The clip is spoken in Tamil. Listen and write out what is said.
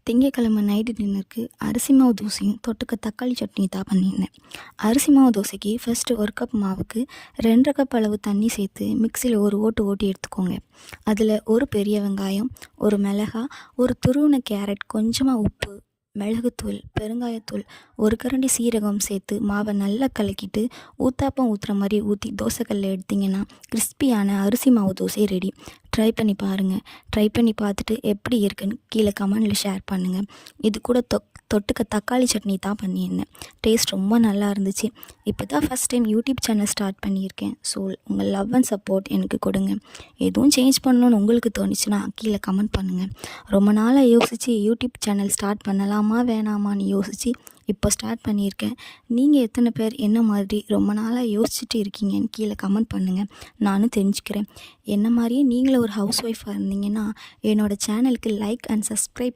திங்கட்கிழமை நைட்டு டின்னருக்கு அரிசி மாவு தோசையும் தொட்டுக்க தக்காளி சட்னி தான் பண்ணியிருந்தேன். அரிசி மாவு தோசைக்கு ஃபஸ்ட்டு 1 கப் மாவுக்கு 2 கப் அளவு தண்ணி சேர்த்து மிக்சியில் ஒரு ஓட்டு ஓட்டி எடுத்துக்கோங்க. அதில் ஒரு பெரிய வெங்காயம், ஒரு மிளகாய், ஒரு துருவின கேரட், கொஞ்சமாக உப்பு, மிளகுத்தூள், பெருங்காயத்தூள், ஒரு கரண்டி சீரகம் சேர்த்து மாவை நல்லா கலக்கிட்டு ஊத்தாப்பம் ஊற்றுற மாதிரி ஊற்றி தோசைக்கல்லில் எடுத்திங்கன்னா கிறிஸ்பியான அரிசி மாவு தோசை ரெடி. ட்ரை பண்ணி பாருங்கள். ட்ரை பண்ணி பார்த்துட்டு எப்படி இருக்குன்னு கீழே கமெண்டில் ஷேர் பண்ணுங்கள். இது கூட தொட்டுக்க தக்காளி சட்னி தான் பண்ணியிருந்தேன். டேஸ்ட் ரொம்ப நல்லா இருந்துச்சு. இப்போ தான் first time YouTube channel start பண்ணியிருக்கேன். ஸோ உங்கள் லவ் அண்ட் சப்போர்ட் எனக்கு கொடுங்க. எதுவும் சேஞ்ச் பண்ணணுன்னு உங்களுக்கு தோணுச்சுன்னா கீழே கமெண்ட் பண்ணுங்கள். ரொம்ப நாளாக யோசித்து யூடியூப் சேனல் ஸ்டார்ட் பண்ணலாமா வேணாமான்னு யோசித்து இப்போ ஸ்டார்ட் பண்ணியிருக்கேன். நீங்கள் எத்தனை பேர் என்ன மாதிரி ரொம்ப நாளாக யோசிச்சுட்டு இருக்கீங்கன்னு கீழே கமெண்ட் பண்ணுங்கள். நானும் தெரிஞ்சுக்கிறேன். என்ன மாதிரியே நீங்களும் ஒரு ஹவுஸ் ஒய்ஃபாக இருந்தீங்கன்னா என்னோடய சேனலுக்கு லைக் அண்ட் சப்ஸ்கிரைப்